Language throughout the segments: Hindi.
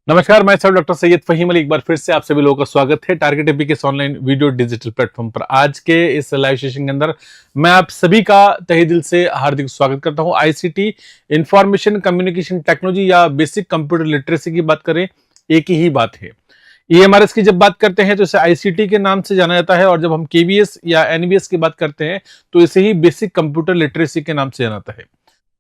नमस्कार, मैं सर डॉक्टर सैयद फहीम अली एक बार फिर से आप सभी लोगों का स्वागत है टारगेट एपी के ऑनलाइन वीडियो डिजिटल प्लेटफॉर्म पर। आज के इस लाइव सेशन के अंदर मैं आप सभी का तहे दिल से हार्दिक स्वागत करता हूं। आईसीटी इंफॉर्मेशन कम्युनिकेशन टेक्नोलॉजी या बेसिक कंप्यूटर लिटरेसी की बात करें, एक ही बात है। ईएमआरएस की जब बात करते हैं तो इसे आईसीटी के नाम से जाना जाता है, और जब हम केवीएस या एनवीएस की बात करते हैं तो इसे ही बेसिक कंप्यूटर लिटरेसी के नाम से जाना जाता है।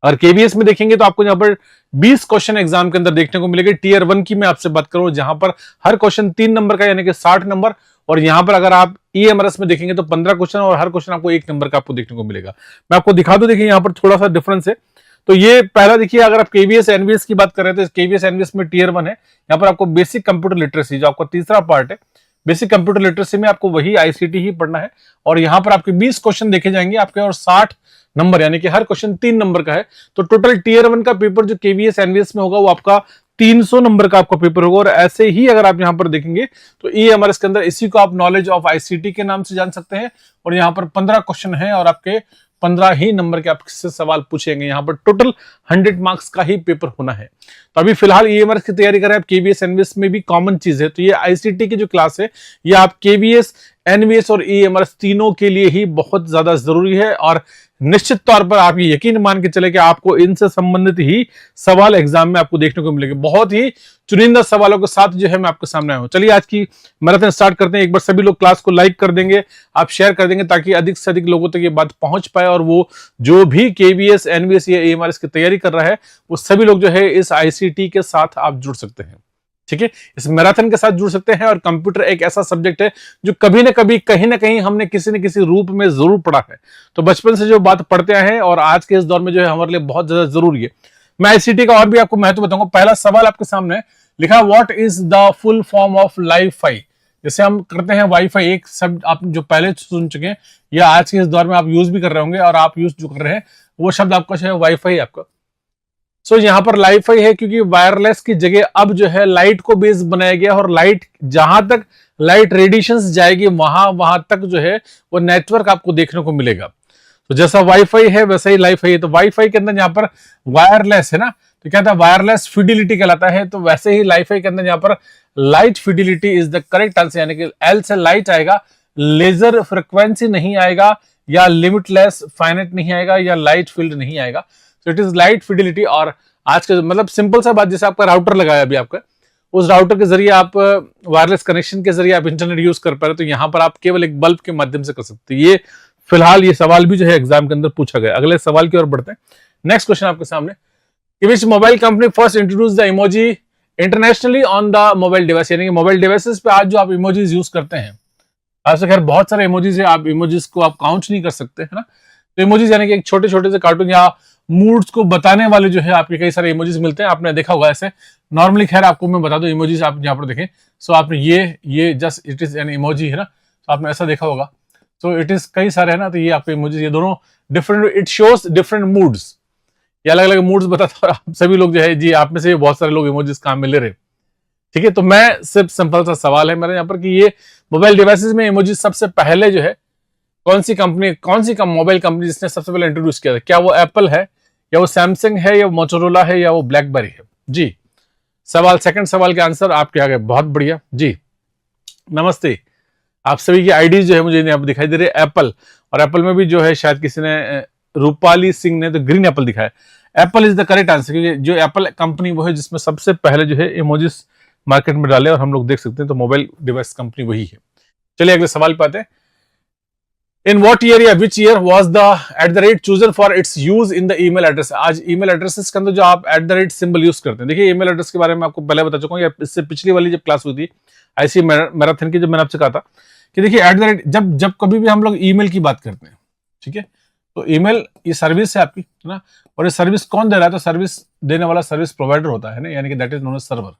और केवीएस में देखेंगे तो आपको यहाँ पर 20 क्वेश्चन एग्जाम के अंदर देखने को मिलेंगे। टीयर 1 की मैं आपसे बात करूं जहां पर हर क्वेश्चन 3 नंबर का यानी कि 60 नंबर, और यहां पर अगर आप ईएमआरएस में देखेंगे तो 15 क्वेश्चन और हर क्वेश्चन आपको 1 नंबर का आपको देखने को मिलेगा। मैं आपको दिखा दूं, देखिए यहाँ पर थोड़ा सा डिफरेंस है। तो ये पहला देखिए, अगर आप केवीएस एनवीएस की बात कर रहे थे, केवीएस एनवीएस में टीयर 1 है। यहाँ पर आपको बेसिक कंप्यूटर लिटरेसी जो आपका तीसरा पार्ट है, बेसिक कंप्यूटर लिटरेसी में आपको वही आईसीटी ही पढ़ना है। और यहां पर आपके 20 क्वेश्चन देखे जाएंगे आपके, और 60 नंबर यानी कि हर क्वेश्चन 3 नंबर का है। तो टोटल टीयर 1 का पेपर जो केवीएस एनवीएस में होगा वो आपका 300 नंबर का आपका पेपर होगा। और ऐसे ही अगर आप यहां पर देखेंगे तो ईएमआरएस के अंदर इसी को आप नॉलेज ऑफ आईसीटी के नाम से जान सकते हैं। और यहां पर 15 क्वेश्चन है और आपके 15 ही नंबर के आपसे सवाल पूछेंगे। यहां पर टोटल 100 मार्क्स का ही पेपर होना है। तो अभी फिलहाल ईएमआरएस की तैयारी कर रहे हैं आप, केवीएस एनवीएस में भी कॉमन चीज है। तो ये आईसीटी की जो क्लास है ये आप केवीएस एनवीएस और ईएमआरएस तीनों के लिए ही बहुत ज्यादा जरूरी है। और निश्चित तौर पर आप ये यकीन मान के चले कि आपको इनसे संबंधित ही सवाल एग्जाम में आपको देखने को मिलेंगे। बहुत ही चुनिंदा सवालों के साथ जो है मैं आपके सामने आया हूं। चलिए आज की मैराथन स्टार्ट करते हैं। एक बार सभी लोग क्लास को लाइक कर देंगे, आप शेयर कर देंगे, ताकि अधिक से अधिक लोगों तक ये बात पहुंच पाए, और वो जो भी केवीएस एनवीएस या ईएमआरएस की तैयारी कर रहा है वो सभी लोग जो है इस आईसीटी के साथ आप जुड़ सकते हैं। ठीक है, इस मैराथन के साथ जुड़ सकते हैं। और कंप्यूटर एक ऐसा सब्जेक्ट है जो कभी ना कभी कहीं ना कहीं हमने किसी न किसी रूप में जरूर पढ़ा है। तो बचपन से जो बात पढ़ते आए हैं और आज के इस दौर में जो है हमारे लिए बहुत ज्यादा जरूरी है। मैं आईसीटी का और भी आपको महत्व बताऊंगा। पहला सवाल आपके सामने लिखा, what is the full form of Li-Fi. जैसे हम करते हैं वाईफाई, एक शब्द आप जो पहले सुन चुके हैं या आज के इस दौर में आप यूज भी कर रहे होंगे, और आप यूज जो कर रहे हैं वो शब्द आपका जो है वाईफाई आपका। सो यहाँ पर लाइफाई है क्योंकि वायरलेस की जगह अब जो है लाइट को बेस बनाया गया, और लाइट जहां तक लाइट रेडिएशंस जाएगी वहां तक जो है वो नेटवर्क आपको देखने को मिलेगा। तो जैसा वाईफाई है वैसा ही लाइफाई है। तो वाईफाई के अंदर यहाँ पर वायरलेस है ना, तो क्या था, वायरलेस फिडिलिटी कहलाता है। तो वैसे ही लाइफाई के अंदर यहाँ पर light fidelity is the correct answer, यानी कि एल से लाइट आएगा, लेजर फ्रिक्वेंसी नहीं आएगा, या लिमिटलेस फाइनाइट नहीं आएगा, या लाइट फील्ड नहीं आएगा। तो इट इज लाइट फिडिलिटी। और आज का मतलब सिंपल सा बात, जैसे आपका राउटर लगाया अभी आपका, उस राउटर के जरिए आप वायरलेस कनेक्शन के जरिए आप इंटरनेट यूज कर पा रहे, तो यहां पर आप केवल एक बल्ब के माध्यम से कर सकते हैं। ये फिलहाल ये सवाल भी जो है एग्जाम के अंदर पूछा गया। अगले सवाल की ओर बढ़ते हैं। नेक्स्ट क्वेश्चन आपके सामने, विच mobile company first introduce the emoji internationally on the mobile device. यानी कि मोबाइल डिवाइसेस पे आज जो आप इमोजीज यूज करते हैं, आज से खैर बहुत सारे इमोजीज है, आप इमोजीज को आप काउंट नहीं कर सकते है ना। तो इमोजीज यानी कि एक छोटे छोटे से कार्टून या मूड्स को बताने वाले जो है आपके कई सारे इमोजीज मिलते हैं। आपने देखा होगा ऐसे नॉर्मली, खैर आपको मैं बता दूं इमोजीज आप यहाँ पर देखें। सो आपने ये just it is an emoji है ना, तो आपने ऐसा देखा होगा। तो इट इज कई सारे है ना, तो ये आपके इमोजीज, ये दोनों different, it shows different moods, ये अलग अलग मूड्स बताता है। आप सभी लोग जो है जी, आप में से बहुत सारे लोग इमोजीज काम में ले रहे। ठीक है, तो मैं सिर्फ सिंपल सा सवाल है मेरा यहाँ पर कि ये मोबाइल डिवाइसेस में इमोजीज सबसे पहले जो है कौन सी कंपनी, कौन सी मोबाइल कंपनी जिसने सबसे पहले इंट्रोड्यूस किया था? क्या वो एप्पल है, या वो सैमसंग है, या मोटोरोला है, या वो ब्लैकबेरी है? जी सवाल, सेकंड सवाल के आंसर आपके आ गए। बहुत बढ़िया जी, नमस्ते। आप सभी की आईडी जो है मुझे यहाँ पर दिखाई दे रही है, एप्पल। और एप्पल में भी जो है शायद किसी ने, रूपाली सिंह ने तो ग्रीन एप्पल दिखाया। Apple is the correct answer, क्योंकि जो एप्पल कंपनी वो है जिसमें सबसे पहले जो है इमोजीज मार्केट में डाले, और हम लोग देख सकते हैं तो मोबाइल डिवाइस कंपनी वही है। चलिए अगले सवाल पे आते हैं। In what year या which year was the @ chosen for its use in the email address। आज ईमेल एड्रेसेस के अंदर जो आप @ सिंबल यूज करते हैं, देखिए ईमेल एड्रेस के बारे में आपको पहले बता चुका हूं, या इससे पिछली वाली जब क्लास हुई थी आईसी मैराथन की, जब मैंने आपसे कहा था कि देखिए @ जब कभी भी हम लोग ईमेल की बात करते हैं, ठीक है, तो ईमेल ये सर्विस है आपकी, है ना। और ये सर्विस कौन दे रहा है? तो सर्विस देने वाला सर्विस प्रोवाइडर होता है ना, यानी कि that is known as server.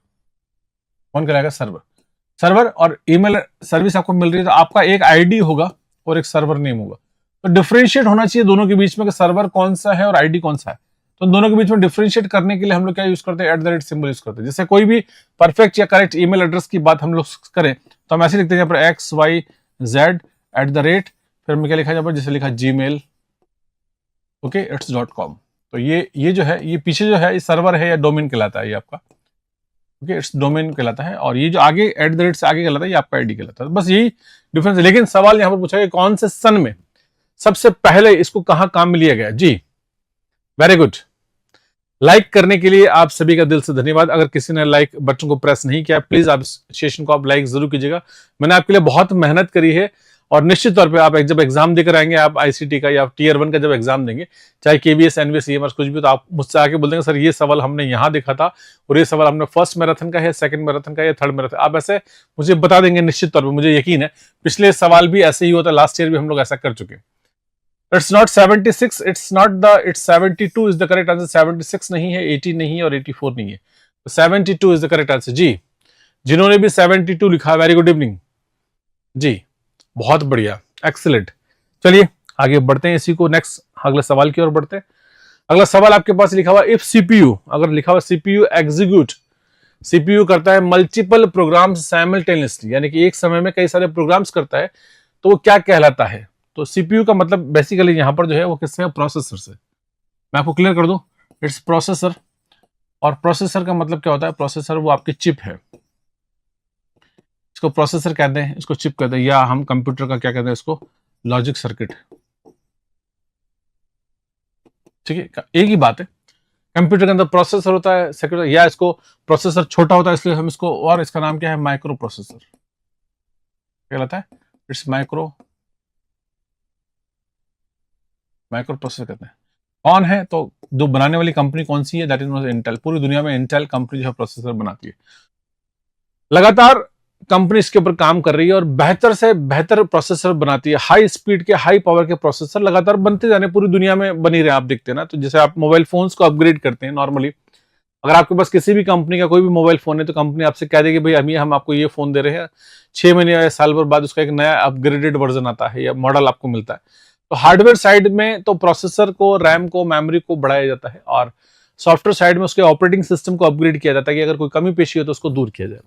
कौन कराएगा? सर्वर। और ईमेल सर्विस आपको मिल रही है तो आपका एक आईडी होगा और एक सर्वर नेम होगा। तो डिफरेंशिएट होना चाहिए दोनों के बीच में कि सर्वर कौन सा है और आईडी कौन सा है। तो दोनों के बीच में डिफरेंशिएट करने के लिए हम लोग क्या यूज करते हैं? @ सिंबल यूज करते हैं। जैसे कोई भी परफेक्ट या करेक्ट ईमेल एड्रेस की बात हम लोग करें तो हम ऐसे लिखते हैं, यहाँ पर XYZ @ फिर हमें क्या लिखा यहाँ पर, जैसे लिखा Gmail, ओके, its.com। तो ये जो है, ये पीछे जो है ये सर्वर है या डोमेन कहलाता है ये आपका। ओके, इट्स डोमेन कहलाता है, और ये जो आगे एट द रेट से आगे कहलाता है ये आपका आईडी कहलाता है। बस यही डिफरेंस है। लेकिन सवाल यहां पर पूछा गया कौन से सन में सबसे पहले इसको कहां काम में लिया गया। जी वेरी गुड। लाइक करने के लिए आप सभी का दिल से धन्यवाद। अगर किसी ने लाइक बटन को प्रेस नहीं किया, प्लीज आप सेशन को आप लाइक जरूर कीजिएगा। मैंने आपके लिए बहुत मेहनत करी है, और निश्चित तौर पे आप जब एग्जाम देकर आएंगे, आप आईसीटी का या टीयर 1 का जब एग्जाम देंगे, चाहे केवीएस, एनवीएस, ईएमआर कुछ भी, तो आप मुझसे आके बोल देंगे सर ये सवाल हमने यहाँ देखा था, और ये सवाल हमने फर्स्ट मैराथन का है, सेकंड मैराथन का है, थर्ड मैराथन। आप ऐसे मुझे बता देंगे निश्चित तौर पर, मुझे यकीन है। पिछले सवाल भी ऐसे ही होता, लास्ट ईयर भी हम लोग ऐसा कर चुके हैं। It's not 76, it's 72 is the correct answer। 76 नहीं है, 80 नहीं है, और 84 नहीं है, तो 72 is the correct answer। जी, जिन्होंने भी 72 लिखा, वेरी गुड इवनिंग जी, बहुत बढ़िया, एक्सीलेंट। चलिए आगे बढ़ते हैं, इसी को नेक्स्ट अगले सवाल की ओर बढ़ते हैं। अगला सवाल आपके पास लिखा हुआ, इफ सीपीयू, अगर लिखा हुआ सीपीयू एग्जीक्यूट, सीपीयू करता है मल्टीपल प्रोग्राम्स साइमल्टेनियसली, यानी कि एक समय में कई सारे प्रोग्राम्स करता है, तो वो क्या कहलाता है। तो सीपीयू का मतलब बेसिकली यहां पर जो है वो किससे है, प्रोसेसर से। मैं आपको क्लियर कर दूं, इट्स प्रोसेसर। और प्रोसेसर का मतलब क्या होता है, प्रोसेसर वो आपकी चिप है, इसको प्रोसेसर कहते हैं, इसको चिप कहते हैं, या हम कंप्यूटर का क्या कहते हैं, इसको लॉजिक सर्किट। ठीक है, एक ही बात है। कंप्यूटर के अंदर प्रोसेसर होता है, सेक्रेटरी, या इसको प्रोसेसर छोटा होता है इसलिए हम इसको, और इसका नाम क्या है, माइक्रो प्रोसेसर कहलाता है। इट्स माइक्रो प्रोसेसर कहते हैं। कौन है, तो जो बनाने वाली कंपनी कौन सी है, दैट इज इंटेल। पूरी दुनिया में इंटेल कंपनी जो है प्रोसेसर बनाती है। लगातार कंपनी इसके ऊपर काम कर रही है, और बेहतर से बेहतर प्रोसेसर बनाती है। हाई स्पीड के, हाई पावर के प्रोसेसर लगातार बनते जाने, पूरी दुनिया में बनी रहे। आप देखते हैं ना, तो जैसे आप मोबाइल फोन्स को अपग्रेड करते हैं नॉर्मली, अगर आपके पास किसी भी कंपनी का कोई भी मोबाइल फोन है, तो कंपनी आपसे कह देगी भाई हम आपको ये फोन दे रहे हैं, 6 महीने या साल भर बाद उसका एक नया अपग्रेडेड वर्जन आता है या मॉडल आपको मिलता है। तो हार्डवेयर साइड में तो प्रोसेसर को, रैम को, मेमोरी को बढ़ाया जाता है, और सॉफ्टवेयर साइड में उसके ऑपरेटिंग सिस्टम को अपग्रेड किया जाता है कि अगर कोई कमी पेशी हो तो उसको दूर किया जाए।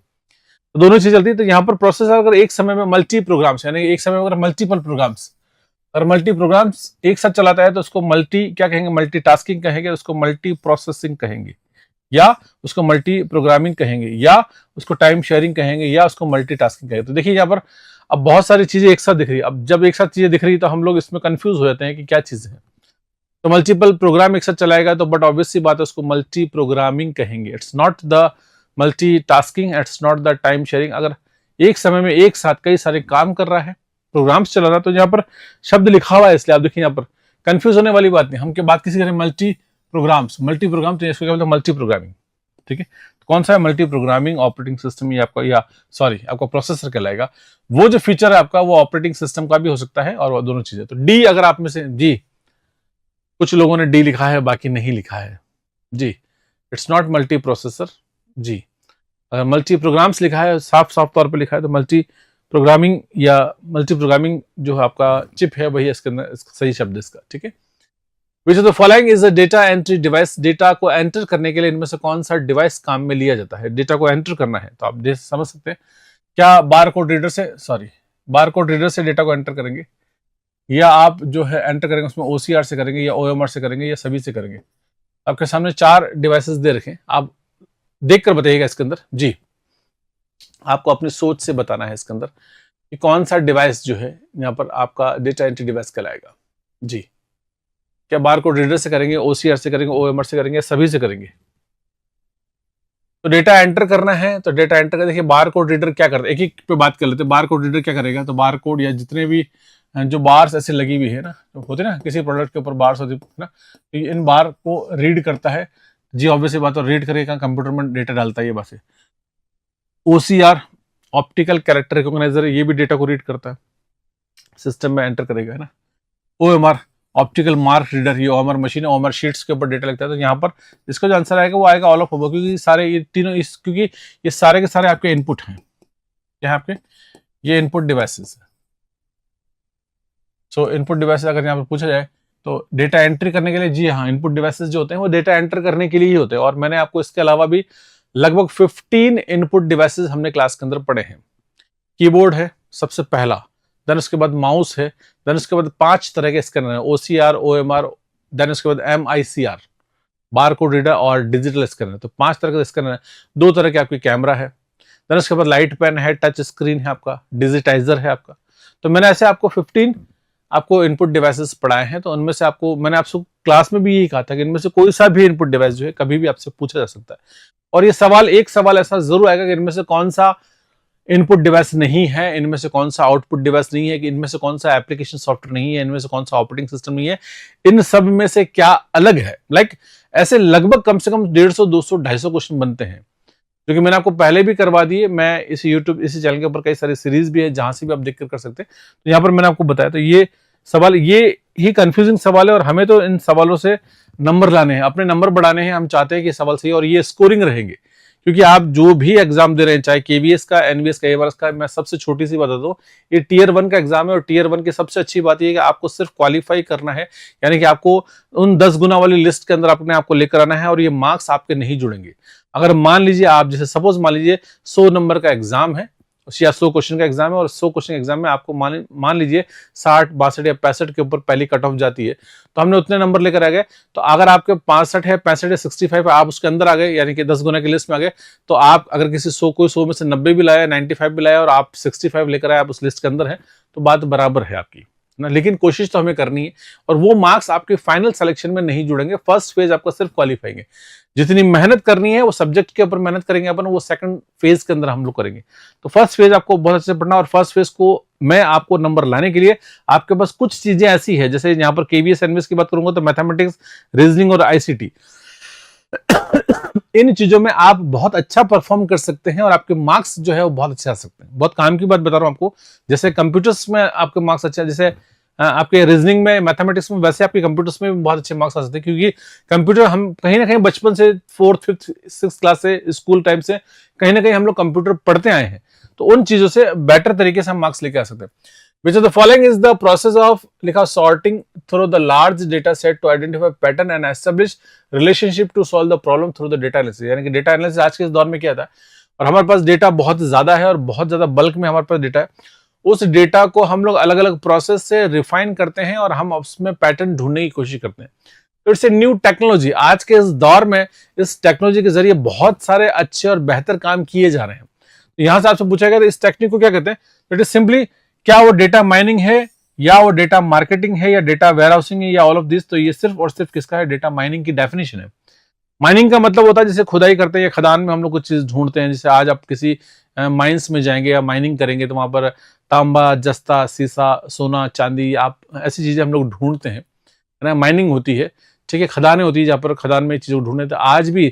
तो दोनों चीज चलती है। तो यहाँ पर प्रोसेसर अगर एक समय में मल्टी प्रोग्राम्स, यानी एक समय में अगर मल्टीपल प्रोग्राम्स, अगर मल्टी प्रोग्राम्स एक साथ चलाता है, तो उसको मल्टी क्या कहेंगे, मल्टी टास्किंग कहेंगे, उसको मल्टी प्रोसेसिंग कहेंगे, या उसको मल्टी प्रोग्रामिंग कहेंगे, या उसको टाइम शेयरिंग कहेंगे, या उसको मल्टी टास्किंग कहेंगे। तो देखिए यहाँ पर अब बहुत सारी चीजें एक साथ दिख रही है। अब जब एक साथ चीजें दिख रही है तो हम लोग इसमें कंफ्यूज हो जाते हैं कि क्या चीजें हैं। तो मल्टीपल प्रोग्राम एक साथ चलाएगा, तो बट ऑब्वियस सी बात है, उसको मल्टी प्रोग्रामिंग कहेंगे। It's not the multi tasking, it's not the time sharing. अगर एक समय में एक साथ कई सारे काम कर रहा है, प्रोग्राम्स चला रहा है, तो यहाँ पर शब्द लिखा हुआ है, इसलिए आप देखिए यहाँ पर कंफ्यूज होने वाली बात नहीं। हम क्या बात किसी करें, मल्टी प्रोग्राम, तो इसको क्या बोलते हैं, मल्टी प्रोग्रामिंग। ठीक है, तो कौन सा है, मल्टी प्रोग्रामिंग ऑपरेटिंग सिस्टम, ये आपका, या सॉरी आपका प्रोसेसर कहलाएगा। वो जो फीचर है आपका, वो ऑपरेटिंग सिस्टम का भी हो सकता है, और वो दोनों चीजें। तो डी, अगर आप में से जी कुछ लोगों ने डी लिखा है, बाकी नहीं लिखा है जी, इट्स नॉट मल्टी प्रोसेसर जी। अगर मल्टी प्रोग्राम्स लिखा है, साफ साफ तौर पे लिखा है, तो मल्टी प्रोग्रामिंग या मल्टी प्रोग्रामिंग जो है आपका चिप है, वही इसके अंदर सही शब्द इसका। ठीक है, which of the following is a data entry device. Data को एंटर करने के लिए इनमें से कौन सा डिवाइस काम में लिया जाता है। डेटा को एंटर करना है, तो आप समझ सकते हैं, क्या बार कोड रीडर से, बार कोड रीडर से डेटा को एंटर करेंगे, या आप जो है एंटर करेंगे उसमें ओसीआर से करेंगे, या ओएमआर से करेंगे, या सभी से करेंगे। आपके सामने 4 डिवाइसेस दे रखे, आप देखकर बताइएगा इसके अंदर जी। आपको अपनी सोच से बताना है इसके अंदर कि कौन सा डिवाइस जो है यहाँ पर आपका डेटा एंट्री डिवाइस कहलाएगा जी। क्या बार कोड रीडर से करेंगे, ओसीआर से करेंगे, ओएमआर से करेंगे, सभी से करेंगे। तो डेटा एंटर करना है, तो डेटा एंटर कर, देखिए बार कोड रीडर क्या करता है, एक एक पे बात कर लेते हैं। बार कोड रीडर क्या करेगा, तो बार कोड या जितने भी जो बार्स ऐसे लगी हुई है ना, होते ना किसी प्रोडक्ट के ऊपर बार्स होती है ना, तो इन बार को रीड करता है जी। ऑब्वियसली बात, और रीड करेगा, कंप्यूटर में डेटा डालता है, ये बात है। ओसीआर ऑप्टिकल कैरेक्टर रिकॉग्नाइजर, ये भी डेटा को रीड करता है, सिस्टम में एंटर करेगा, है ना। ओएमआर ऑप्टिकल मार्क रीडर, ये ओएमआर मशीन है, ओएमआर शीट्स के ऊपर डेटा लगता है। तो यहाँ पर इसका जो आंसर आएगा वो आएगा ऑल ऑफ ओवर, क्योंकि सारे ये तीनों क्योंकि ये सारे के सारे आपके इनपुट हैं, क्या है आपके, ये इनपुट डिवाइसेस है। सो इनपुट डिवाइसेस अगर यहाँ पर पूछा जाए तो डेटा एंट्री करने के लिए, जी हाँ, इनपुट डिवाइसेस जो होते हैं वो डेटा एंटर करने के लिए ही होते हैं। और मैंने आपको इसके अलावा भी लगभग 15 इनपुट डिवाइसेस हमने क्लास के अंदर पढ़े हैं। कीबोर्ड है सबसे पहला, देन उसके बाद माउस है, देन उसके बाद 5 तरह के स्कैनर है, ओसीआर, ओएमआर, देन उसके बाद एमआईसीआर, बार कोड रीडर और डिजिटल स्कैनर। तो 5 तरह का स्कैनर है। 2 तरह के आपकी कैमरा है, देन उसके बाद लाइट पेन है, टच स्क्रीन है आपका, डिजिटाइजर है आपका। तो मैंने ऐसे आपको 15 आपको इनपुट डिवाइसेस पढ़ाए हैं। तो उनमें से आपको मैंने आपसे क्लास में भी यही कहा था कि इनमें से कोई सा भी इनपुट डिवाइस जो है कभी भी आपसे पूछा जा सकता है। और ये सवाल, एक सवाल ऐसा जरूर आएगा कि इनमें से कौन सा इनपुट डिवाइस नहीं है, इनमें से कौन सा आउटपुट डिवाइस नहीं है, कि इनमें से कौन सा एप्लीकेशन सॉफ्टवेयर नहीं है, इनमें से कौन सा ऑपरेटिंग सिस्टम नहीं है, इन सब में से क्या अलग है। ऐसे लगभग कम से कम 150, 200, 250 क्वेश्चन बनते हैं, जो कि मैंने आपको पहले भी करवा दिए। मैं इस यूट्यूब, इसी चैनल के ऊपर कई सारी सीरीज भी है जहां से भी आप देख कर सकते हैं। तो यहाँ पर मैंने आपको बताया। तो ये सवाल, ये ही कंफ्यूजिंग सवाल है और हमें तो इन सवालों से नंबर लाने हैं, अपने नंबर बढ़ाने हैं। हम चाहते हैं कि सवाल सही और ये स्कोरिंग रहेंगे, क्योंकि आप जो भी एग्जाम दे रहे हैं, चाहे केवीएस का, एनवीएस का, एवार्स का, मैं सबसे छोटी सी बता दूं, ये टीयर 1 का एग्जाम है। और टीयर 1 की सबसे अच्छी बात ये है कि आपको सिर्फ क्वालिफाई करना है, यानी कि आपको उन 10 गुना वाली लिस्ट के अंदर अपने आपको लेकर आना है और ये मार्क्स आपके नहीं जुड़ेंगे। अगर मान लीजिए आप, जैसे सपोज मान लीजिए 100 नंबर का एग्जाम है या 100 क्वेश्चन का एग्जाम है और 100 क्वेश्चन एग्जाम में आपको मान लीजिए 60, 62 या 65 के ऊपर पहली कट ऑफ जाती है, तो हमने उतने नंबर लेकर आ गए। तो अगर आपके 65 है, 65 है, 65 है, आप उसके अंदर आ गए, यानी कि 10 गुना की लिस्ट में आ गए। तो आप अगर किसी 100 कोई 100 में से 90 भी लाया, 95 भी लाया और आप 65 लेकर आए, आप उस लिस्ट के अंदर है, तो बात बराबर है आपकी ना। लेकिन कोशिश तो हमें करनी है और वो मार्क्स आपके फाइनल सिलेक्शन में नहीं जुड़ेंगे। फर्स्ट फेज आपका सिर्फ क्वालिफाइंग है। जितनी मेहनत करनी है वो सब्जेक्ट के ऊपर मेहनत करेंगे अपन, वो सेकंड फेज के अंदर हम लोग करेंगे। तो फर्स्ट फेज आपको बहुत अच्छे से पढ़ना, और फर्स्ट फेज को मैं आपको नंबर लाने के लिए आपके पास कुछ चीजें ऐसी है, जैसे यहाँ पर केवीएस एनवीएस की बात करूंगा तो मैथमेटिक्स, रीजनिंग और आईसीटी, इन चीजों में आप बहुत अच्छा परफॉर्म कर सकते हैं और आपके मार्क्स जो है वो बहुत अच्छे आ सकते हैं। बहुत काम की बात बता रहा हूं आपको। जैसे कंप्यूटर्स में आपके मार्क्स अच्छे हैं, जैसे आपके रीजनिंग में, मैथमेटिक्स में, वैसे आपके कंप्यूटर्स में भी बहुत अच्छे मार्क्स आ सकते हैं, क्योंकि कंप्यूटर हम कहीं ना कहीं बचपन से 4th, 5th, 6th क्लास से, स्कूल टाइम से कहीं ना कहीं हम लोग कंप्यूटर पढ़ते आए हैं। तो उन चीजों से बेटर तरीके से हम मार्क्स लेके आ सकते हैं। Which of the following is the process of लिखा sorting through the large data set to identify pattern and establish relationship to solve the problem through the data analysis। यानी कि डेटा एनालिसिस आज के इस दौर में क्या था, और हमारे पास डेटा बहुत ज्यादा है और बहुत ज्यादा बल्क में हमारे पास डेटा है। उस डेटा को हम लोग अलग अलग प्रोसेस से रिफाइन करते हैं और हम उसमें पैटर्न ढूंढने की कोशिश करते हैं। तो इट्स ए न्यू टेक्नोलॉजी। आज के इस दौर में इस टेक्नोलॉजी के जरिए बहुत सारे अच्छे और बेहतर काम किए जा रहे हैं। तो यहां से आपसे पूछा गया इस टेक्निक को क्या कहते हैं। इट इज सिंपली, क्या वो डेटा माइनिंग है या वो डेटा मार्केटिंग है या डेटा वेयरहाउसिंग है या ऑल ऑफ दिस। तो ये सिर्फ और सिर्फ किसका है, डेटा माइनिंग की डेफिनेशन है। माइनिंग का मतलब होता है जैसे खुदाई करते हैं या खदान में हम लोग कुछ चीज ढूंढते हैं। जैसे आज आप किसी माइंस में जाएंगे या माइनिंग करेंगे तो वहां पर तांबा, जस्ता, सीसा, सोना, चांदी, आप ऐसी चीजें हम लोग ढूंढते हैं, है ना। माइनिंग होती है, ठीक है। खदानें होती है जहाँ पर खदान में चीजों ढूंढते हैं।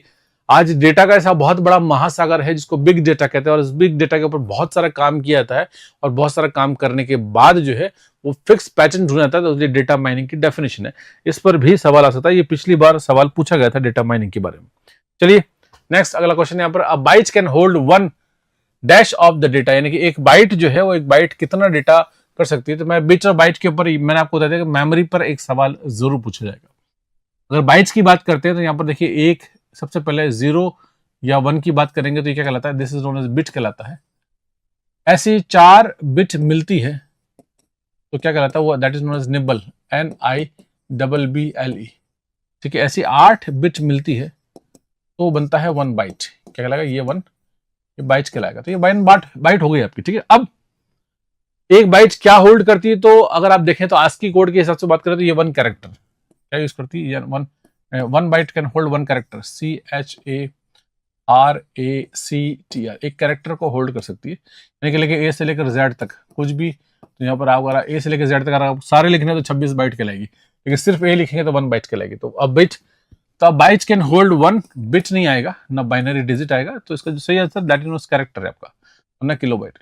आज डेटा का ऐसा बहुत बड़ा महासागर है जिसको बिग डेटा कहते हैं, और इस बिग डेटा के ऊपर बहुत सारा काम किया जाता है और बहुत सारा काम करने के बाद जो है वो फिक्स पैटर्न ढूंढा जाता है। तो ये डेटा माइनिंग की डेफिनेशन है। इस पर भी सवाल आ सकता है, ये पिछली बार सवाल पूछा गया था डेटा माइनिंग के बारे में। चलिए नेक्स्ट अगला क्वेश्चन यहाँ पर, a byte can hold 1 dash of the data, यानी कि एक बाइट जो है वो, एक बाइट कितना डेटा कर सकती है। तो मैं बिट और बाइट के ऊपर मैंने आपको बता दिया कि मेमोरी पर एक सवाल जरूर पूछा जाएगा। अगर बाइट्स की बात करते हैं तो यहाँ पर देखिए, एक सबसे पहले 0 या 1 की बात करेंगे तो ये क्या कहलाता है, this is known as bit कहलाता है। ऐसी 4 बिट मिलती है तो क्या कहलाता है वो, that is known as nibble, NIBBLE। ठीक है, ऐसी 8 बिट मिलती है तो बनता है 1 बाइट। क्या कहलाएगा, ये 1 बाइट कहलाएगा। तो ये 1 बाइट हो गई आपकी। ठीक है, अब एक बाइट क्या होल्ड करती है, तो अगर आप देखें तो ASCII कोड के हिसाब से बात करें तो ये 1 कैरेक्टर क्या यूज करती है, 1 byte can hold 1 character, CHARACTR, एक कैरेक्टर को होल्ड कर सकती है। यानी कि लेके A से लेकर Z तक कुछ भी, तो यहाँ पर आप अगर A से लेकर Z तक अगर आप सारे लिखने तो 26 बाइट कहलाएगी, लेकिन सिर्फ A लिखेंगे तो 1 बाइट कहलाएगी। तो अब बाइट कैन होल्ड 1 बिट नहीं आएगा, ना बाइनरी डिजिट आएगा। तो इसका जो सही आंसर दैट इज कैरेक्टर है आपका, ना किलोबाइट।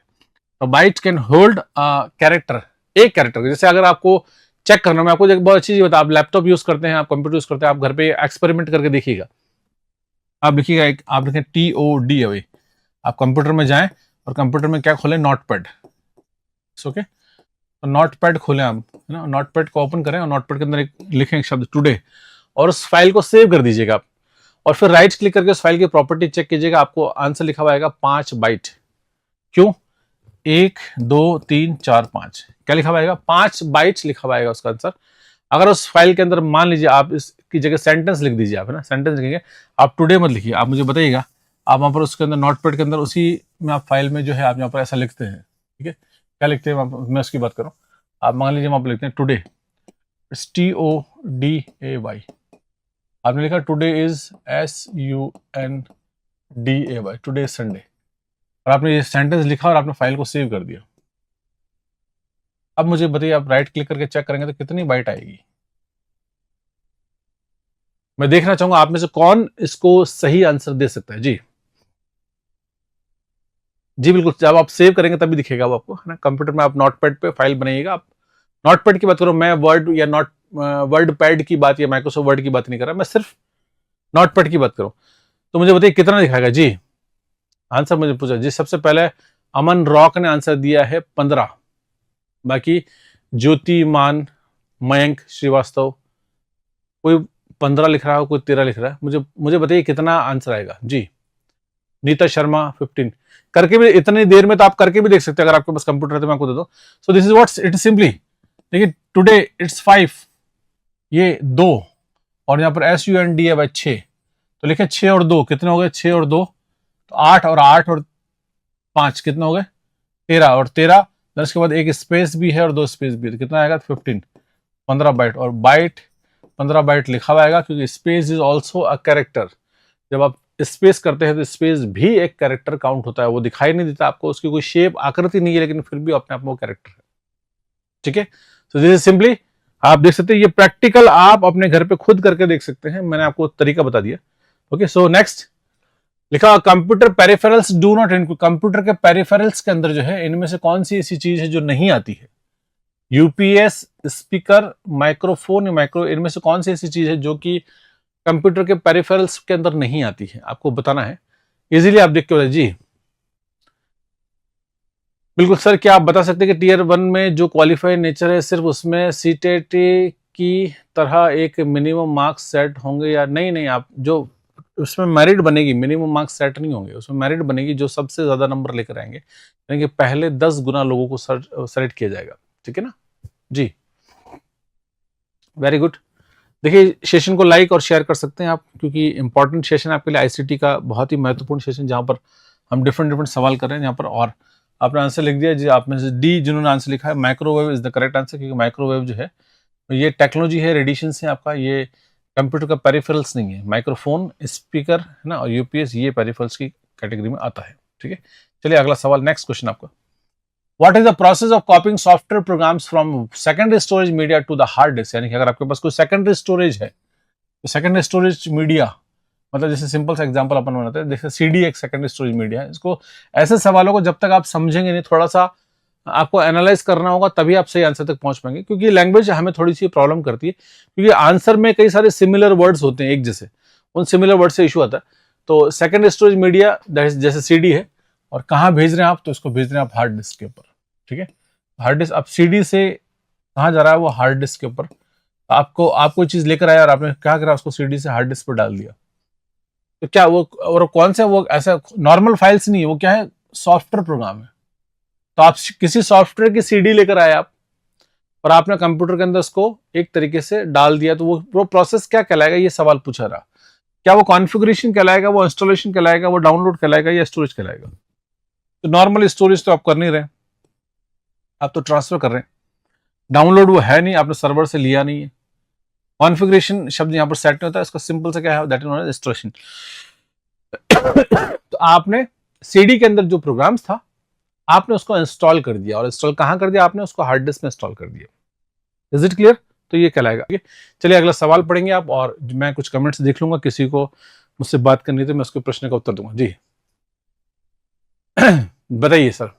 तो बाइट कैन होल्ड कैरेक्टर, एक कैरेक्टर। जैसे अगर आपको चेक करना, मैं आपको एक बहुत अच्छी चीज बता, आप लैपटॉप यूज करते हैं, आप कंप्यूटर यूज करते हैं, आप घर पे एक्सपेरिमेंट करके देखिएगा। आप लिखिएगा, आप लिखें TOD अवे, आप कंप्यूटर में जाएं और कंप्यूटर में क्या खोलें, नोटपैड। ओके, तो नोटपैड खोलें आप, है ना। नोटपैड को ओपन करें और नोटपैड के अंदर एक लिखें एक शब्द टुडे, और उस फाइल को सेव कर दीजिएगा आप, और फिर राइट क्लिक करके उस फाइल की प्रॉपर्टी चेक कीजिएगा। आपको आंसर लिखा हुआ आएगा 5 बाइट। क्यों, 1 2 3 4 5, क्या लिखा हुआ आएगा, 5 बाइट्स लिखा हुआ आएगा उसका आंसर। अगर उस फाइल के अंदर मान लीजिए आप इसकी जगह सेंटेंस लिख दीजिए, आप है ना, सेंटेंस लिखेंगे, आप टुडे मत लिखिए, आप मुझे बताइएगा, आप वहाँ पर उसके अंदर नोटपैड के अंदर उसी में आप फाइल में जो है आप यहाँ पर ऐसा लिखते हैं, ठीक है, क्या लिखते हैं मैं उसकी बात करूँ, आप मान लीजिए वहाँ पर लिखते हैं टुडे, TODAY, आपने लिखा today is SUNDAY, today is Sunday, और आपने ये सेंटेंस लिखा और आपने फाइल को सेव कर दिया। अब मुझे बताइए, आप राइट क्लिक करके चेक करेंगे तो कितनी बाइट आएगी। मैं देखना चाहूंगा आप में से कौन इसको सही आंसर दे सकता है। जी जी बिल्कुल, जब आप सेव करेंगे तभी दिखेगा वो आपको, है ना। कंप्यूटर में आप नोटपैड पे फाइल बनाइएगा, आप नोटपैड की बात करो, मैं वर्ड या वर्ड पैड की बात या माइक्रोसॉफ्ट वर्ड की बात नहीं कर रहा, मैं सिर्फ नोटपैड की बात करूं। तो मुझे बताइए कितना दिखाएगा। जी आंसर मुझे पूछा जी, सबसे पहले अमन रॉक ने आंसर दिया है 15, बाकी ज्योतिमान, मयंक श्रीवास्तव, कोई 15 लिख रहा है, कोई 13 लिख रहा है। मुझे बताइए कितना आंसर आएगा। जी नीता शर्मा 15, करके भी इतनी देर में तो आप करके भी देख सकते हैं, अगर आपके पास कंप्यूटर है तो मैं आपको दे दो। So this is what it simply, देखिए टुडे इट्स 5, ये 2, और यहाँ पर SUND है भाई 6, तो लिखे 6 और 2 कितने हो गए, 6 और 2 तो 8, और 8 और 5 कितने हो गए, 13, और 13 फिर उसके बाद एक स्पेस भी है और 2 स्पेस भी है, तो कितना आएगा 15, 15 बाइट, और बाइट 15 बाइट लिखा हुआ आएगा, क्योंकि space is also a character. जब आप स्पेस करते हैं तो स्पेस भी एक कैरेक्टर काउंट होता है, वो दिखाई नहीं देता आपको, उसकी कोई शेप आकृति नहीं है, लेकिन फिर भी अपने आप में वो कैरेक्टर है, ठीक है। तो दिस इज सिंपली, आप देख सकते हैं, ये प्रैक्टिकल आप अपने घर पे खुद करके देख सकते हैं, मैंने आपको तरीका बता दिया। ओके, सो नेक्स्ट लिखा computer peripherals do not include, computer के पेरिफेरल्स के अंदर जो है इनमें से कौन सी ऐसी चीज है जो नहीं आती है, यूपीएस, स्पीकर, माइक्रोफोन या माइक्रो, इनमें से कौन सी ऐसी चीज है जो कि कंप्यूटर के पेरिफेरल्स के अंदर नहीं आती है, आपको बताना है। इजीली आप देख के बताइए। जी बिल्कुल सर, क्या आप बता सकते हैं कि टीयर 1 में जो क्वालिफाइड नेचर है सिर्फ उसमें सीटेटी की तरह एक मिनिमम मार्क्स सेट होंगे या नहीं? नहीं, आप जो उसमें मेरिट बनेगी, मिनिमम मार्क्स सेट नहीं होंगे, उसमें मेरिट बनेगी, जो सबसे ज्यादा नंबर लेकर आएंगे, यानी कि पहले 10 गुना लोगों को सेलेक्ट किया जाएगा, ठीक है ना। जी वेरी गुड। देखिए सेशन को लाइक और शेयर कर सकते हैं आप, क्योंकि इंपॉर्टेंट सेशन आपके लिए, आईसीटी का बहुत ही महत्वपूर्ण सेशन, जहां पर हम डिफरेंट सवाल कर रहे हैं यहाँ पर। और आपने आंसर लिख दिया जी, आप में से डी जिन्होंने आंसर लिखा है, microwave is the correct answer, क्योंकि माइक्रोवेव जो है ये टेक्नोलॉजी है, रेडिएशन से आपका, ये कंप्यूटर का पेरिफेरल्स नहीं है। माइक्रोफोन, स्पीकर है ना, और यूपीएस ये पेरिफेरल्स की कैटेगरी में आता है, ठीक है। चलिए अगला सवाल, नेक्स्ट क्वेश्चन आपका, what is the process of copying software programs from secondary storage media to the hard disk, यानी कि अगर आपके पास कोई सेकेंडरी स्टोरेज है, तो सेकेंडरी स्टोरेज मीडिया मतलब जैसे सिंपल सा एग्जांपल अपन बनाते हैं, जैसे सीडी एक सेकेंडरी स्टोरेज मीडिया है। इसको, ऐसे सवालों को जब तक आप समझेंगे नहीं, थोड़ा सा आपको एनालाइज करना होगा, तभी आप सही आंसर तक पहुंच पाएंगे, क्योंकि लैंग्वेज हमें थोड़ी सी प्रॉब्लम करती है, क्योंकि आंसर में कई सारे सिमिलर वर्ड्स होते हैं एक जैसे, उन सिमिलर वर्ड से इशू आता है। तो सेकेंडरी स्टोरेज मीडिया जैसे सीडी है, और कहाँ भेज रहे हैं आप, तो इसको भेज रहे हैं आप हार्ड डिस्क के ऊपर, ठीक है। हार्ड डिस्क, आप सीडी से कहाँ जा रहा है, वो हार्ड डिस्क के ऊपर। आपको चीज लेकर आया और आपने क्या करा, उसको सीडी से हार्ड डिस्क पर डाल दिया, तो क्या वो, और कौन सा वो ऐसा नॉर्मल फाइल्स नहीं है, वो क्या है, सॉफ्टवेयर प्रोग्राम है। तो आप किसी सॉफ्टवेयर की सीडी लेकर आए आप, और आपने कंप्यूटर के अंदर उसको एक तरीके से डाल दिया, तो वो प्रोसेस क्या कहलाएगा, ये सवाल पूछा रहा। क्या वो कॉन्फ़िगरेशन कहलाएगा, वो इंस्टॉलेशन कहलाएगा, वो डाउनलोड कहलाएगा, या स्टोरेज कहलाएगा? तो नॉर्मल स्टोरेज तो आप कर नहीं रहे, आप तो ट्रांसफर कर रहे हैं। डाउनलोड वो है नहीं, आपने सर्वर से लिया नहीं है। कॉन्फ़िगरेशन शब्द यहाँ पर सेट नहीं होता, इसका सिंपल से क्या है, that is known as installation. तो आपने सीडी के अंदर जो प्रोग्राम्स था, आपने उसको इंस्टॉल कर दिया, और इंस्टॉल कहां कर दिया आपने, उसको हार्ड डिस्क में इंस्टॉल कर दिया। Is it clear? तो ये कहलाएगा। चलिए अगला सवाल पढ़ेंगे आप, और मैं कुछ कमेंट्स देख लूंगा, किसी को मुझसे बात करनी तो मैं उसके प्रश्न का उत्तर दूंगा। जी बताइए सर।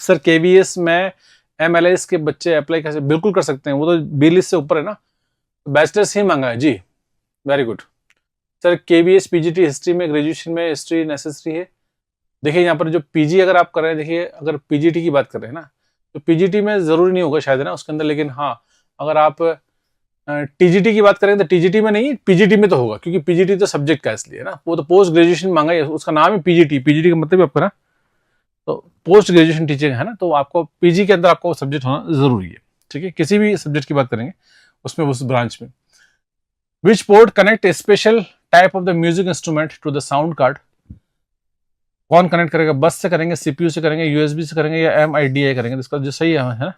सर केवीएस में एमएलएस के बच्चे अप्लाई कैसे? बिल्कुल कर सकते हैं, वो तो बी लिस्ट से ऊपर है ना, बैचलर्स ही मांगा है। जी very good sir. KVS PGT history में, ग्रेजुएशन में हिस्ट्री नेसेसरी है। देखिए यहाँ पर जो पीजी अगर आप कर रहे हैं, देखिए अगर पीजीटी की बात कर रहे हैं ना, तो पीजीटी में जरूरी नहीं होगा शायद, है ना, उसके अंदर, लेकिन हाँ अगर आप टीजीटी की बात करें तो टीजीटी में नहीं, पीजीटी में तो होगा, क्योंकि पीजीटी तो सब्जेक्ट का इसलिए ना, वो तो पोस्ट ग्रेजुएशन मांगा है, उसका नाम है पीजीटी। पीजीटी का मतलब आपका ना, तो पोस्ट ग्रेजुएशन टीचिंग है ना, तो आपको पीजी के अंदर आपको सब्जेक्ट होना जरूरी है, ठीक है, किसी भी सब्जेक्ट की बात करेंगे उसमें उस ब्रांच में। Which port connect a special type of the music instrument to the sound card, कौन कनेक्ट करेगा? बस से करेंगे, सीपीयू से करेंगे, यूएसबी से करेंगे, या एमआईडीआई करेंगे? इसका जो सही है ना,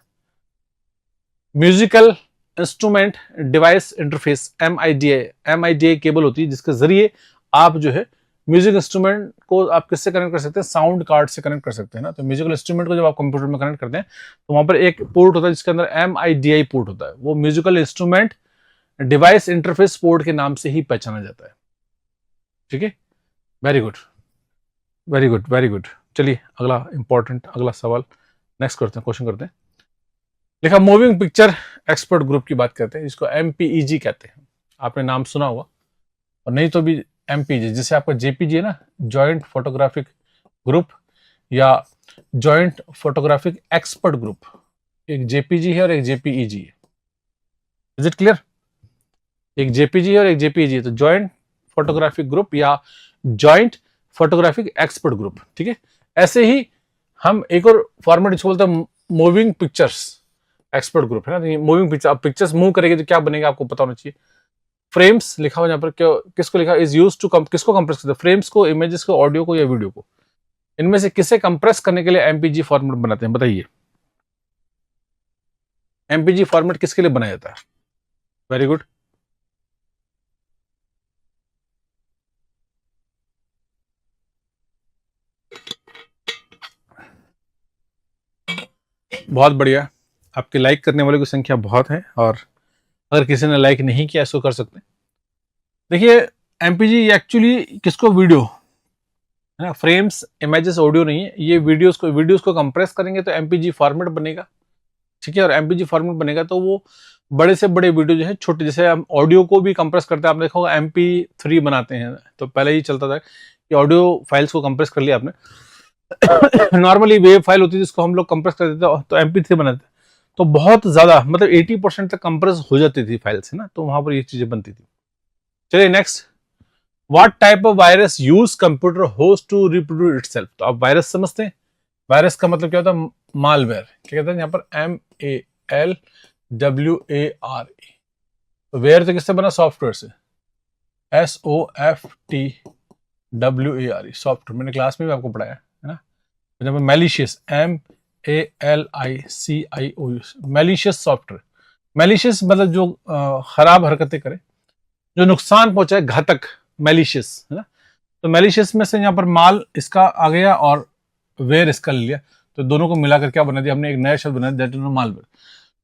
musical instrument device interface, MIDI cable होती है जिसके जरिए आप जो है म्यूजिक इंस्ट्रूमेंट को आप किससे कनेक्ट कर सकते हैं? साउंड कार्ड से कनेक्ट कर सकते हैं ना। तो म्यूजिकल इंस्ट्रूमेंट को जब आप कंप्यूटर में कनेक्ट करते हैं तो वहां पर एक पोर्ट होता है जिसके अंदर एमआईडीआई पोर्ट होता है, वो musical instrument device interface port के नाम से ही पहचाना जाता है। ठीक है, very good very good very good. चलिए अगला इंपॉर्टेंट अगला सवाल नेक्स्ट करते हैं, क्वेश्चन करते हैं। लिखा मूविंग पिक्चर एक्सपर्ट ग्रुप की बात करते हैं, जिसको एमपीईजी कहते हैं। आपने नाम सुना होगा, और नहीं तो भी एमपीजी, जैसे आपका जेपीजी है ना, जॉइंट फोटोग्राफिक ग्रुप या जॉइंट फोटोग्राफिक एक्सपर्ट ग्रुप, एक जेपीजी है और एक जेपीईजी है। Is it clear? एक जेपीजी है और एक जेपीईजी है, तो जॉइंट फोटोग्राफिक ग्रुप या जॉइंट फोटोग्राफिक एक्सपर्ट ग्रुप। ठीक है, ऐसे ही हम एक और फॉर्मेट इसको बोलते हैं मूविंग पिक्चर्स एक्सपर्ट ग्रुप, है ना। तो मूविंग पिक्चर, आप पिक्चर्स मूव करेंगे तो क्या बनेगा आपको पता होना चाहिए। फ्रेम्स लिखा हुआ यहाँ पर, क्या किसको लिखा? इज यूज टू किसको कंप्रेस करते हैं? फ्रेम्स को, इमेजेस को, ऑडियो को या वीडियो को? इनमें से किसे कंप्रेस करने के लिए एमपीजी फॉर्मेट बनाते हैं? बताइए, एमपीजी फॉर्मेट किसके लिए बनाया जाता है? वेरी गुड, बहुत बढ़िया। आपके लाइक करने वालों की संख्या बहुत है, और अगर किसी ने लाइक नहीं किया इसको कर सकते हैं। देखिए एमपीजी एक्चुअली किसको, वीडियो है ना, फ्रेम्स, इमेजेस, ऑडियो नहीं है, ये वीडियोस को कंप्रेस करेंगे तो एमपीजी फॉर्मेट बनेगा। ठीक है, और एमपीजी फॉर्मेट बनेगा तो वो बड़े से बड़े वीडियो जो है छोटे, जैसे हम ऑडियो को भी कंप्रेस करते हैं, आपने देखा होगा MP3 बनाते हैं, तो पहले ही चलता था कि ऑडियो फाइल्स को कंप्रेस कर लिया आपने। नॉर्मली वेब फाइल होती थी जिसको हम लोग कंप्रेस कर देते तो MP3 बनाते, तो बहुत ज्यादा मतलब 80% तक कंप्रेस हो जाती थी फाइल्स, है ना, तो वहां पर ये चीजें बनती थी। चलिए next, what type of virus use computer host to reproduce itself? तो आप वायरस समझते हैं, वायरस का मतलब क्या होता है? मालवेयर। क्या कहते हैं यहाँ पर? MALWARE। तो वेयर तो किससे बना? सॉफ्टवेयर से, SOFTWARE, सॉफ्टवेयर। मैंने क्लास में भी आपको पढ़ाया है ना। Malicious, MALICIOUS, malicious software. Malicious मतलब जो खराब हरकतें करे, जो नुकसान पहुंचाए, घातक, मैलिशियस, है ना। तो मैलिशियस में से यहाँ पर माल इसका आ गया और वेयर इसका ले लिया, तो दोनों को मिलाकर क्या बना दिया हमने? एक नया शब्द बना दिया, दैट इज मालवेयर।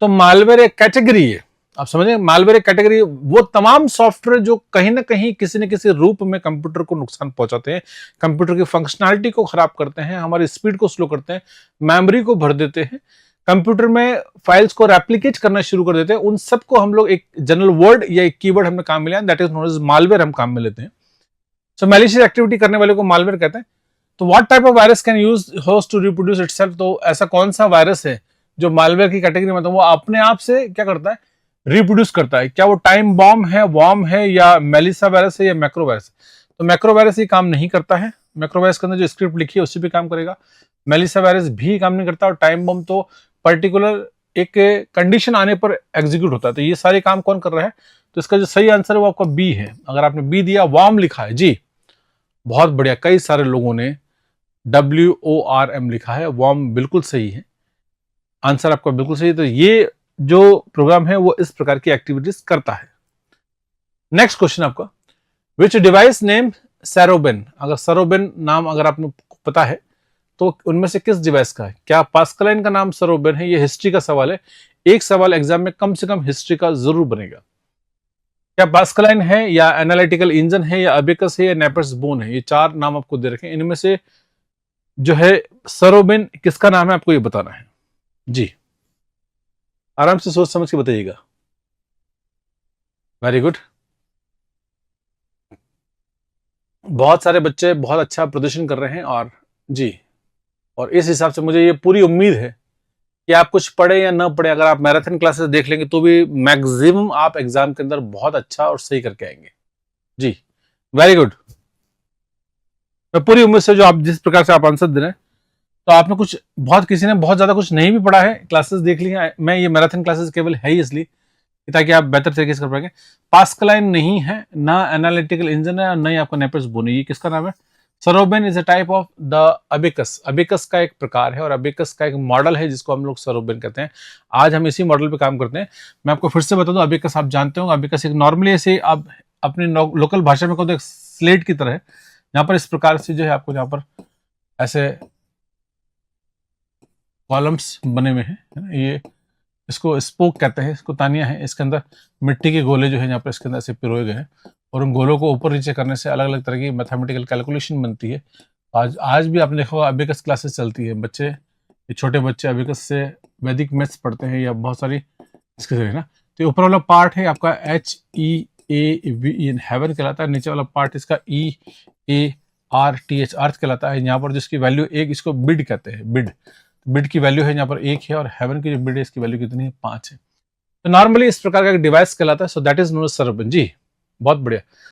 तो मालवेयर एक कैटेगरी है, आप समझे? मालवेयर एक कैटेगरी, वो तमाम सॉफ्टवेयर जो कहीं ना कहीं किसी न किसी रूप में कंप्यूटर को नुकसान पहुंचाते हैं, कंप्यूटर की फंक्शनैलिटी को खराब करते हैं, हमारी स्पीड को स्लो करते हैं, मेमोरी को भर देते हैं, कंप्यूटर में फाइल्स को रेप्लिकेट करना शुरू कर देते हैं, उन सबको हम लोग एक जनरल वर्ड या एक कीवर्ड हमने काम में लिया, that is known as malware, हम काम में लेते हैं। सो मैलिशियस एक्टिविटी करने वाले को मालवेयर कहते हैं। तो what type of virus can use host to reproduce itself? तो ऐसा कौन सा वायरस है जो मालवेयर की कैटेगरी में, तो वो अपने आप से क्या करता है? रिप्रोड्यूस करता है। क्या वो टाइम बॉम्ब है, वॉर्म है, या मेलिसा वायरस है, या मैक्रो वायरस? तो मैक्रो वायरस ही काम नहीं करता है, मैक्रो वायरस के अंदर जो स्क्रिप्ट लिखी है उसी पे काम करेगा। मेलिसा वायरस भी काम नहीं करता, और टाइम बॉम्ब तो पर्टिकुलर एक कंडीशन आने पर एग्जीक्यूट होता है। तो ये सारे काम कौन कर रहा है? तो इसका जो सही आंसर है वो आपका बी है। अगर आपने बी दिया, वॉर्म लिखा है जी, बहुत बढ़िया, कई सारे लोगों ने WORM लिखा है, वॉर्म बिल्कुल सही है, आंसर आपका बिल्कुल सही है। तो ये जो प्रोग्राम है वो इस प्रकार की एक्टिविटीज करता है। नेक्स्ट क्वेश्चन आपका, विच डिवाइस नेम सैरोबेन? अगर सैरोबेन नाम अगर आपको पता है तो उनमें से किस डिवाइस का है? क्या पास्कलाइन का नाम सैरोबेन है? ये हिस्ट्री का सवाल है, एक सवाल एग्जाम में कम से कम हिस्ट्री का जरूर बनेगा। क्या पास्कलाइन है, या एनालिटिकल इंजन है, या अबेकस है, या नेपर्स बोन है? ये चार नाम आपको दे रखे हैं, इनमें से जो है सैरोबेन किसका नाम है आपको ये बताना है जी। आराम से सोच समझ के बताइएगा। वेरी गुड, बहुत सारे बच्चे बहुत अच्छा प्रदर्शन कर रहे हैं, और जी, और इस हिसाब से मुझे ये पूरी उम्मीद है कि आप कुछ पढ़े या ना पढ़े, अगर आप मैराथन क्लासेस देख लेंगे तो भी मैक्सिमम आप एग्जाम के अंदर बहुत अच्छा और सही करके आएंगे जी। वेरी गुड, मैं पूरी उम्मीद से जो आप जिस प्रकार से आप आंसर दे रहे हैं तो आपने कुछ बहुत किसी ने बहुत ज्यादा कुछ नहीं भी पढ़ा है, क्लासेस देख ली हैं, मैं ये मैराथन क्लासेस केवल है ही इसलिए ताकि आप बेहतर तरीके से कर पाएंगे। पास्कलाइन नहीं है, ना एनालिटिकल इंजन है, ना ही आपका नेपेस बोनी। ये किसका नाम है? Soroban is a type of the abacus. Abacus का एक प्रकार है और अबेकस का एक मॉडल है जिसको हम लोग सरोबेन कहते हैं। आज हम इसी मॉडल पे काम करते हैं। मैं आपको फिर से बता दूं, अबेकस आप जानते हो, अबेकस एक नॉर्मली ऐसे आप अपनी लोकल भाषा में कहते हैं स्लेट की तरह है। यहाँ पर इस प्रकार से जो है आपको यहाँ पर ऐसे कॉलम्स बने हुए हैं, है ना। ये इसको स्पोक कहते हैं, इसको तानिया है। इसके अंदर मिट्टी के गोले जो है यहाँ पर इसके अंदर ऐसे पिरोए गए हैं और उन गोलों को ऊपर नीचे करने से अलग अलग तरह की मैथमेटिकल कैलकुलेशन बनती है। आज आज भी आपने देखा अबेकस क्लासेस चलती है, बच्चे, ये छोटे बच्चे अबेकस से वैदिक मैथ्स पढ़ते हैं या बहुत सारी इसके जरिए ना। तो ऊपर वाला पार्ट है आपका HEAV हेवन कहलाता है, नीचे वाला पार्ट इसका EARTH अर्थ कहलाता है। यहाँ पर जिसकी वैल्यू एक, इसको बिड कहते हैं, बिड। बिड की वैल्यू है यहाँ पर 1 है और हेवन की जो बिड है इसकी वैल्यू कितनी है? 5 है। तो नॉर्मली इस प्रकार का एक डिवाइस कहलाता है। So that is known as soroban. जी बहुत बढ़िया।